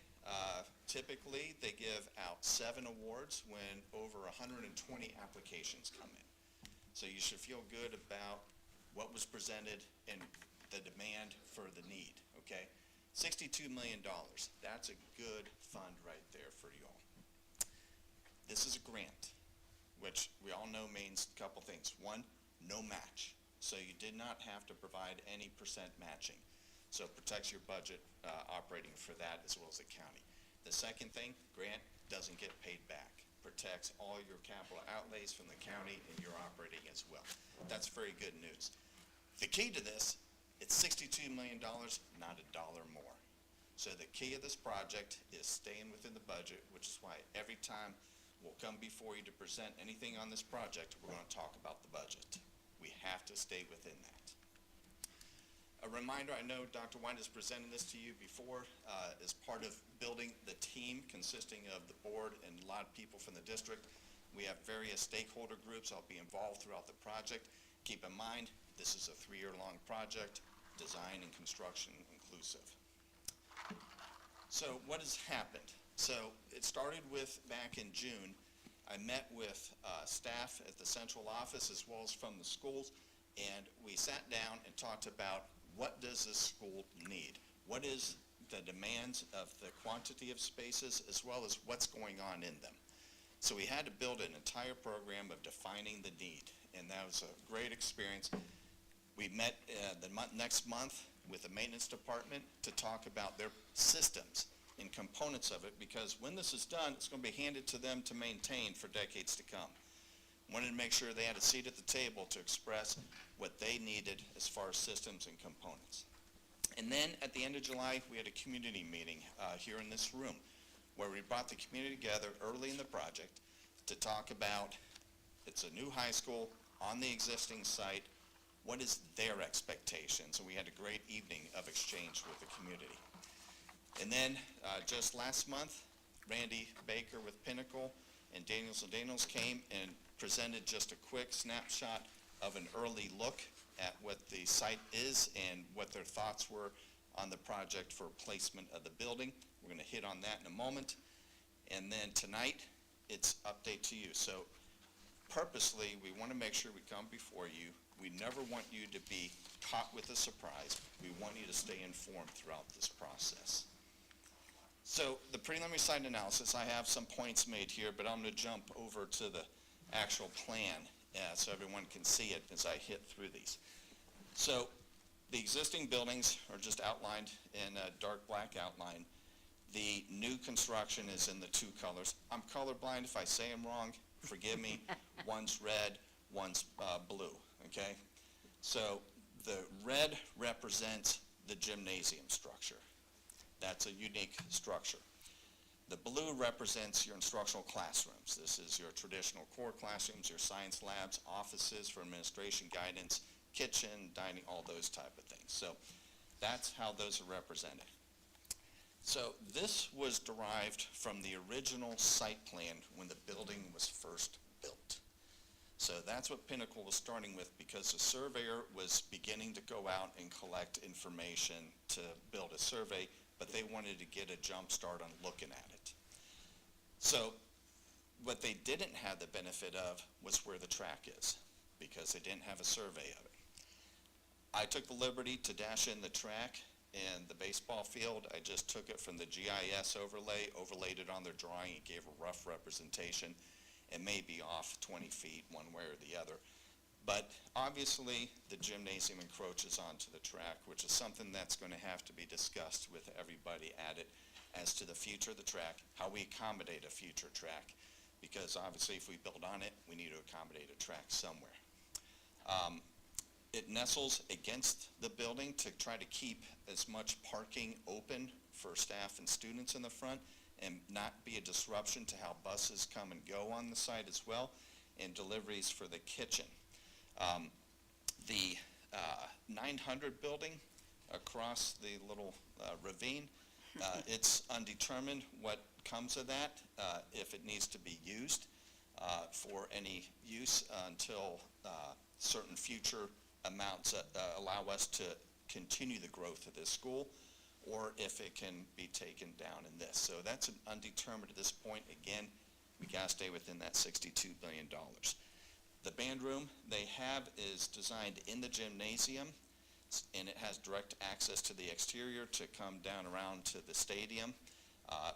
Speaker 11: Typically, they give out 7 awards when over 120 applications come in. So you should feel good about what was presented and the demand for the need, okay? $62 million, that's a good fund right there for you all. This is a grant, which we all know means a couple things. One, no match. So you did not have to provide any percent matching. So it protects your budget operating for that as well as the county. The second thing, grant doesn't get paid back. Protects all your capital outlays from the county and your operating as well. That's very good news. The key to this, it's $62 million, not a dollar more. So the key of this project is staying within the budget, which is why every time we'll come before you to present anything on this project, we're going to talk about the budget. We have to stay within that. A reminder, I know Dr. White has presented this to you before as part of building the team consisting of the board and a lot of people from the district. We have various stakeholder groups that'll be involved throughout the project. Keep in mind, this is a 3-year-long project, design and construction inclusive. So what has happened? So it started with back in June. I met with staff at the central office as well as from the schools, and we sat down and talked about what does this school need? What is the demands of the quantity of spaces as well as what's going on in them? So we had to build an entire program of defining the need, and that was a great experience. We met next month with the maintenance department to talk about their systems and components of it, because when this is done, it's going to be handed to them to maintain for decades to come. Wanted to make sure they had a seat at the table to express what they needed as far as systems and components. And then at the end of July, we had a community meeting here in this room where we brought the community together early in the project to talk about, it's a new high school on the existing site, what is their expectations? And we had a great evening of exchange with the community. And then just last month, Randy Baker with Pinnacle and Daniels came and presented just a quick snapshot of an early look at what the site is and what their thoughts were on the project for placement of the building. We're going to hit on that in a moment. And then tonight, it's update to you. So purposely, we want to make sure we come before you. We never want you to be caught with a surprise. We want you to stay informed throughout this process. So the preliminary site analysis, I have some points made here, but I'm going to jump over to the actual plan so everyone can see it as I hit through these. So the existing buildings are just outlined in a dark black outline. The new construction is in the 2 colors. I'm colorblind. If I say I'm wrong, forgive me. One's red, one's blue, okay? So the red represents the gymnasium structure. That's a unique structure. The blue represents your instructional classrooms. This is your traditional core classrooms, your science labs, offices for administration guidance, kitchen, dining, all those type of things. So that's how those are represented. So this was derived from the original site plan when the building was first built. So that's what Pinnacle was starting with, because the surveyor was beginning to go out and collect information to build a survey, but they wanted to get a jump start on looking at it. So what they didn't have the benefit of was where the track is, because they didn't have a survey of it. I took the liberty to dash in the track and the baseball field. I just took it from the GIS overlay, overlaid it on their drawing, and gave a rough representation. It may be off 20 feet one way or the other. But obviously, the gymnasium encroaches onto the track, which is something that's going to have to be discussed with everybody at it as to the future of the track, how we accommodate a future track. Because obviously, if we build on it, we need to accommodate a track somewhere. It nestles against the building to try to keep as much parking open for staff and students in the front and not be a disruption to how buses come and go on the site as well, and deliveries for the kitchen. The 900 building across the little ravine. It's undetermined what comes of that, if it needs to be used for any use until certain future amounts allow us to continue the growth of this school, or if it can be taken down in this. So that's undetermined at this point. Again, we gotta stay within that $62 billion. The band room they have is designed in the gymnasium, and it has direct access to the exterior to come down around to the stadium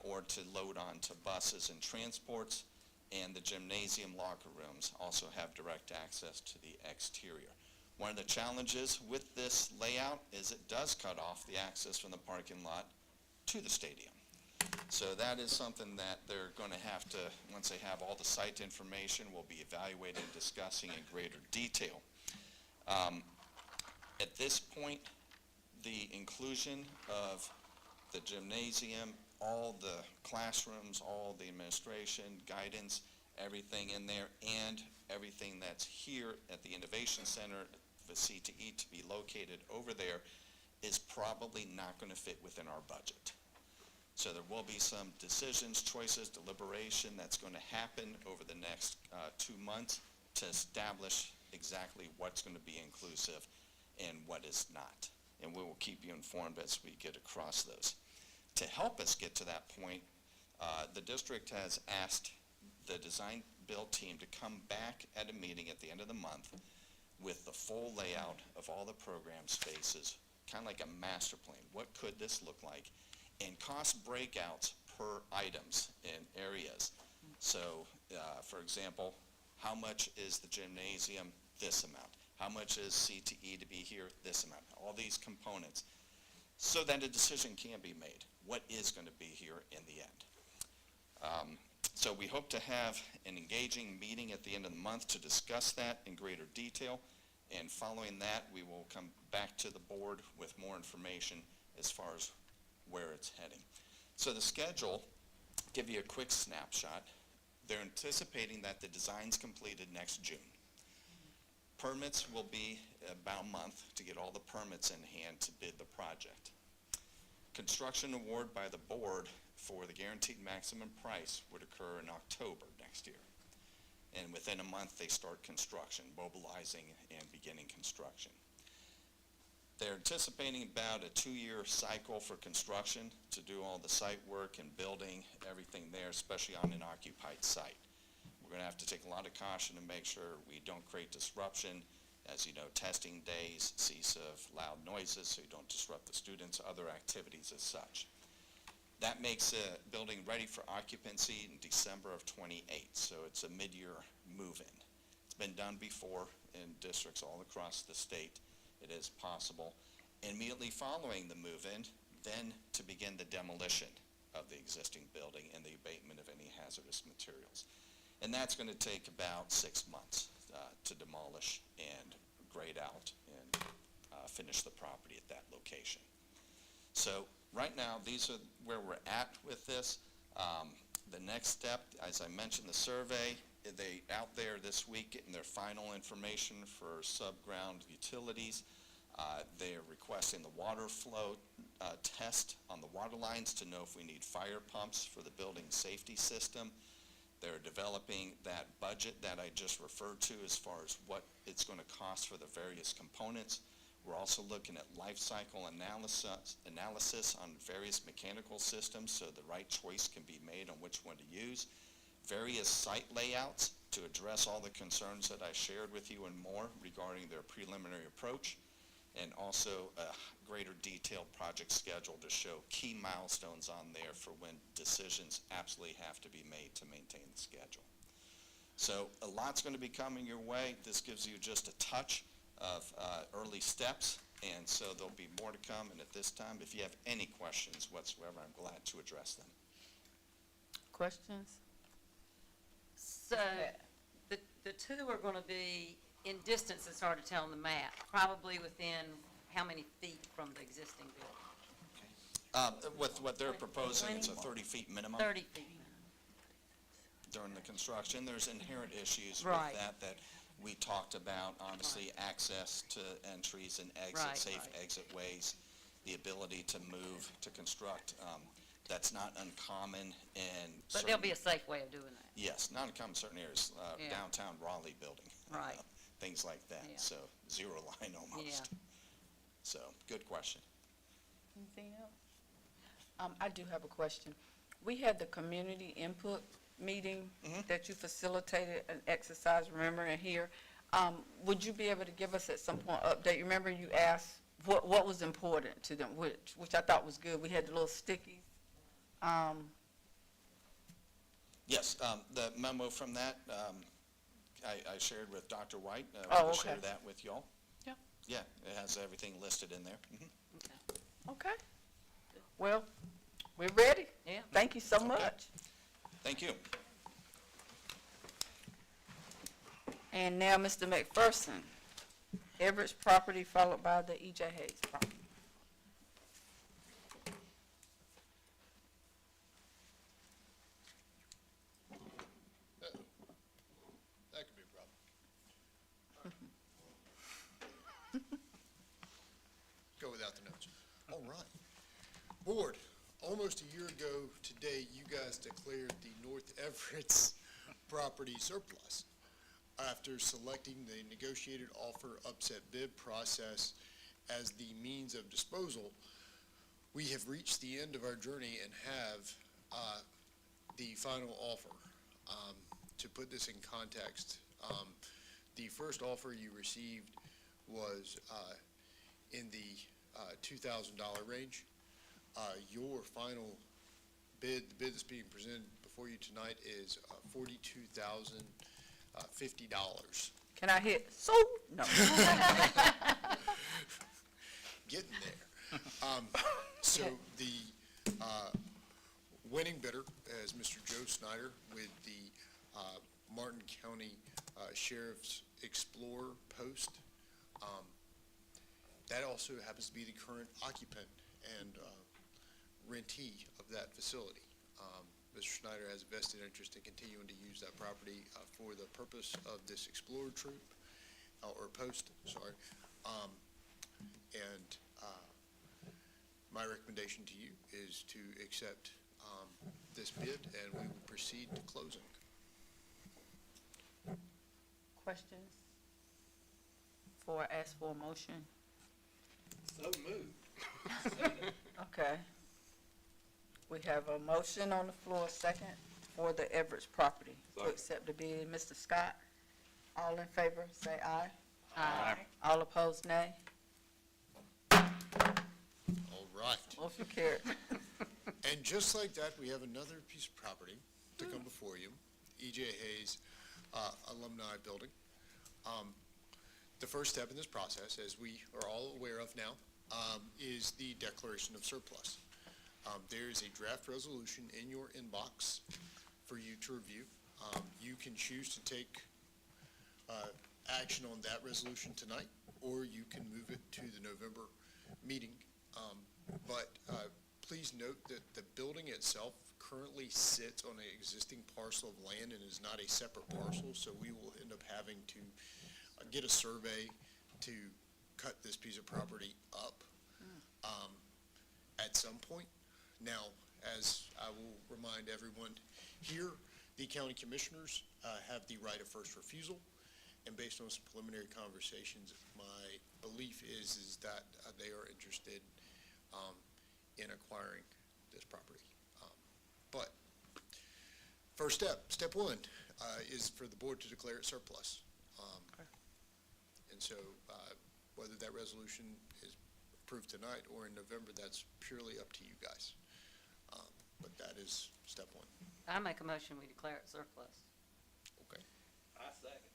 Speaker 11: or to load onto buses and transports. And the gymnasium locker rooms also have direct access to the exterior. One of the challenges with this layout is it does cut off the access from the parking lot to the stadium. So that is something that they're going to have to, once they have all the site information, we'll be evaluating and discussing in greater detail. At this point, the inclusion of the gymnasium, all the classrooms, all the administration, guidance, everything in there, and everything that's here at the Innovation Center, the CTE to be located over there, is probably not going to fit within our budget. So there will be some decisions, choices, deliberation that's going to happen over the next 2 months to establish exactly what's going to be inclusive and what is not. And we will keep you informed as we get across those. To help us get to that point, the district has asked the design build team to come back at a meeting at the end of the month with the full layout of all the program spaces, kind of like a master plan. What could this look like? And cost breakouts per items in areas. So, for example, how much is the gymnasium? This amount. How much is CTE to be here? This amount. All these components, so that a decision can be made. What is going to be here in the end? So we hope to have an engaging meeting at the end of the month to discuss that in greater detail, and following that, we will come back to the board with more information as far as where it's heading. So the schedule, give you a quick snapshot. They're anticipating that the design's completed next June. Permits will be about a month to get all the permits in hand to bid the project. Construction award by the board for the guaranteed maximum price would occur in October next year. And within a month, they start construction, mobilizing and beginning construction. They're anticipating about a 2-year cycle for construction to do all the site work and building, everything there, especially on an occupied site. We're going to have to take a lot of caution to make sure we don't create disruption. As you know, testing days, cease of loud noises so you don't disrupt the students, other activities as such. That makes a building ready for occupancy in December of '28, so it's a mid-year move-in. It's been done before in districts all across the state. It is possible. Immediately following the move-in, then to begin the demolition of the existing building and the abatement of any hazardous materials. And that's going to take about 6 months to demolish and grade out and finish the property at that location. So right now, these are where we're at with this. The next step, as I mentioned, the survey, they out there this week getting their final information for subground utilities. They're requesting the water flow test on the water lines to know if we need fire pumps for the building safety system. They're developing that budget that I just referred to as far as what it's going to cost for the various components. We're also looking at life cycle analysis on various mechanical systems so the right choice can be made on which one to use. Various site layouts to address all the concerns that I shared with you and more regarding their preliminary approach, and also a greater detailed project schedule to show key milestones on there for when decisions absolutely have to be made to maintain the schedule. So a lot's going to be coming your way. This gives you just a touch of early steps, and so there'll be more to come. And at this time, if you have any questions whatsoever, I'm glad to address them.
Speaker 1: Questions?
Speaker 3: So the two are going to be in distance, it's hard to tell on the map, probably within how many feet from the existing building?
Speaker 11: With what they're proposing, it's a 30 feet minimum
Speaker 3: 30 feet.
Speaker 11: during the construction. There's inherent issues
Speaker 3: Right.
Speaker 11: with that we talked about, obviously access to entries and exits,
Speaker 3: Right,
Speaker 11: safe
Speaker 3: right.
Speaker 11: exit ways. the ability to move, to construct. That's not uncommon in
Speaker 3: But there'll be a safe way of doing that.
Speaker 11: Yes, not uncommon in certain areas,
Speaker 3: Yeah.
Speaker 11: downtown Raleigh building.
Speaker 3: Right.
Speaker 11: Things like that,
Speaker 3: Yeah.
Speaker 11: so zero line almost.
Speaker 3: Yeah.
Speaker 11: So, good question.
Speaker 1: Anything else? I do have a question. We had the community input meeting that you facilitated an exercise, remember, in here. Would you be able to give us at some point update? Remember you asked what was important to them, which I thought was good. We had the little stickies.
Speaker 11: Yes, the memo from that, I shared with Dr. White.
Speaker 1: Oh,
Speaker 11: We'll
Speaker 1: okay.
Speaker 11: share that with y'all.
Speaker 6: Yeah.
Speaker 11: Yeah, it has everything listed in there.
Speaker 1: Okay. Well, we're ready.
Speaker 3: Yeah.
Speaker 1: Thank you so much.
Speaker 11: Thank you.
Speaker 1: And now, Mr. McPherson, Everett's property followed by the E.J. Hayes property.
Speaker 12: That could be a problem. Go without the notes. All right. Board, almost a year ago today, you guys declared the North Everett's property surplus after selecting the negotiated offer upset bid process as the means of disposal. We have reached the end of our journey and have the final offer. To put this in context, the first offer you received was in the $2,000 range. Your final bid, the bid that's being presented before you tonight, is $42,050.
Speaker 1: Can I hit so? No.
Speaker 12: Getting there. So the winning bidder is Mr. Joe Snyder with the Martin County Sheriff's Explorer post. That also happens to be the current occupant and rentee of that facility. Mr. Snyder has a vested interest in continuing to use that property for the purpose of this Explorer troop, or post, sorry. And my recommendation to you is to accept this bid, and we will proceed to closing.
Speaker 1: Questions? Before I ask for a motion?
Speaker 10: So moved.
Speaker 1: Okay. We have a motion on the floor, second, for the Everett's property to accept the bid. Mr. Scott, all in favor, say aye.
Speaker 3: Aye.
Speaker 1: All opposed, nay.
Speaker 12: All right.
Speaker 1: Motion carried.
Speaker 12: And just like that, we have another piece of property to come before you, E.J. Hayes Alumni Building. The first step in this process, as we are all aware of now, is the declaration of surplus. There is a draft resolution in your inbox for you to review. You can choose to take action on that resolution tonight, or you can move it to the November meeting. But please note that the building itself currently sits on an existing parcel of land and is not a separate parcel, so we will end up having to get a survey to cut this piece of property up at some point. Now, as I will remind everyone here, the county commissioners have the right of first refusal, and based on some preliminary conversations, my belief is that they are interested in acquiring this property. But first step one, is for the board to declare it surplus. And so whether that resolution is approved tonight or in November, that's purely up to you guys. But that is step one.
Speaker 3: I make a motion, we declare it surplus.
Speaker 12: Okay.
Speaker 10: I second.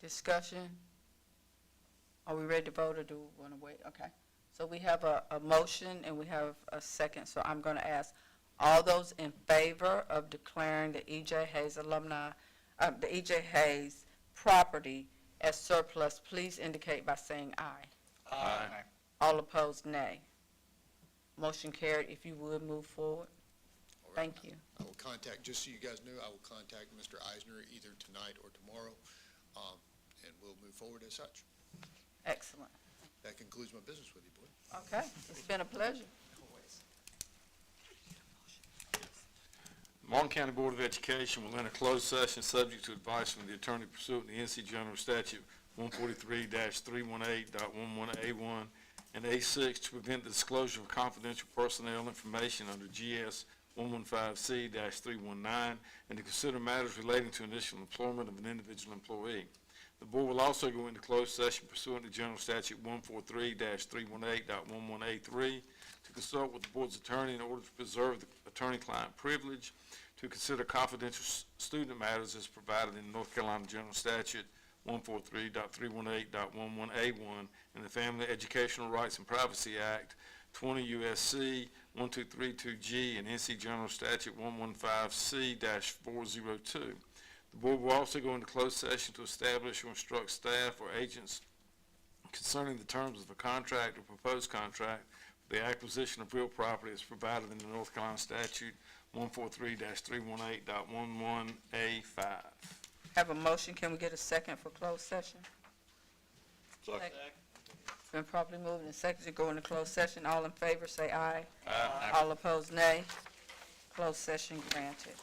Speaker 1: Discussion? Are we ready to vote, or do we want to wait? Okay. So we have a motion and we have a second, so I'm going to ask all those in favor of declaring the E.J. Hayes the E.J. Hayes property as surplus, please indicate by saying aye.
Speaker 4: Aye.
Speaker 1: All opposed, nay. Motion carried. If you would move forward.
Speaker 12: All right.
Speaker 1: Thank you.
Speaker 12: I will contact, just so you guys know, I will contact Mr. Eisner either tonight or tomorrow, and we'll move forward as such.
Speaker 1: Excellent.
Speaker 12: that concludes my business with you, Board.
Speaker 1: Okay, it's been a pleasure.
Speaker 4: Martin County Board of Education will enter closed session subject to advice from the attorney pursuant to NC General Statute 143-318.11A1 and A6 to prevent the disclosure of confidential personnel information under GS 115C-319 and to consider matters relating to initial employment of an individual employee. The board will also go into closed session pursuant to General Statute 143-318.11A3 to consult with the board's attorney in order to preserve the attorney-client privilege, to consider confidential student matters as provided in North Carolina General Statute 143.318.11A1 and the Family Educational Rights and Privacy Act 20 U.S.C. 1232G and NC General Statute 115C-402. The board will also go into closed session to establish or instruct staff or agents concerning the terms of a contract or proposed contract for the acquisition of real property as provided in the North Carolina Statute 143-318.11A5.
Speaker 1: Have a motion, can we get a second for closed session?
Speaker 9: Second.
Speaker 1: It's been properly moved and seconded to go into closed session. All in favor, say aye. Aye. All opposed, nay. Closed session granted.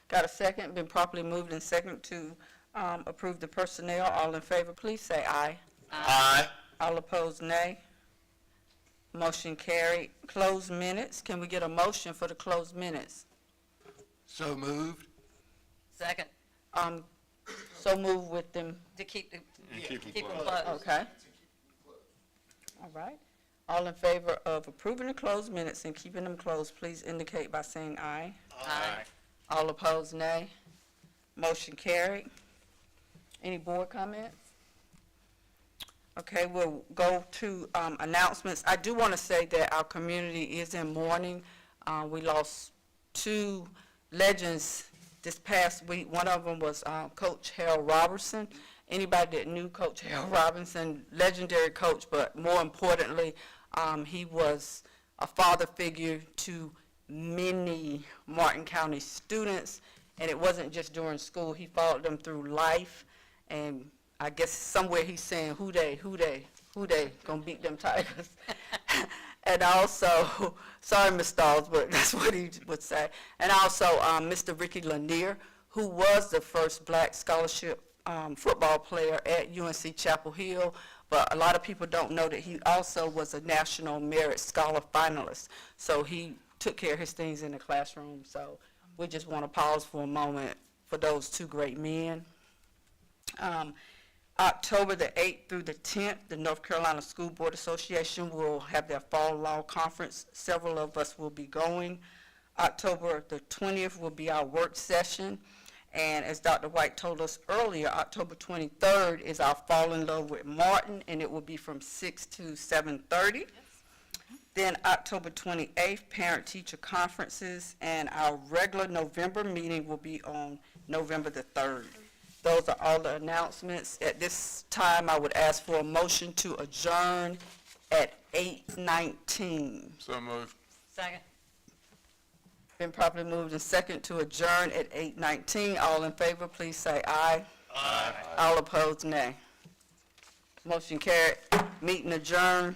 Speaker 1: Got a second? Been properly moved and second to approve the personnel. All in favor, please say aye.
Speaker 2: Aye.
Speaker 1: All opposed, nay. Motion carried. Closed minutes. Can we get a motion for the closed minutes?
Speaker 2: So moved.
Speaker 3: Second,
Speaker 1: So move with them.
Speaker 3: to keep the,
Speaker 4: Keep 'em
Speaker 3: keep them
Speaker 4: closed.
Speaker 3: closed.
Speaker 1: Okay. All right. All in favor of approving the closed minutes and keeping them closed, please indicate by saying aye.
Speaker 3: Aye.
Speaker 1: All opposed, nay. Motion carried. Any board comments? Okay, we'll go to announcements. I do want to say that our community is in mourning. We lost two legends this past week. One of them was Coach Harold Robertson. Anybody that knew Coach Harold Robinson, legendary coach, but more importantly, he was a father figure to many Martin County students, and it wasn't just during school. He followed them through life, and I guess somewhere he's saying, who they gonna beat them Tigers? And also, sorry, Ms. Stalls, but that's what he would say. And also, Mr. Ricky Lanier, who was the first black scholarship football player at UNC Chapel Hill, but a lot of people don't know that he also was a National Merit Scholar finalist. So he took care of his things in the classroom. So we just want to pause for a moment for those two great men. October the 8th through the 10th, the North Carolina School Board Association will have their fall law conference. Several of us will be going. October the 20th will be our work session. And as Dr. White told us earlier, October 23rd is our Fall in Love with Martin, and it will be from 6 to 7:30. Then October 28th, parent-teacher conferences, and our regular November meeting will be on November the 3rd. Those are all the announcements. At this time, I would ask for a motion to adjourn at 8:19.
Speaker 4: So moved.
Speaker 3: Second.
Speaker 1: Been properly moved and second to adjourn at 8:19. All in favor, please say aye. Aye. All opposed, nay. Motion carried. Meeting adjourned.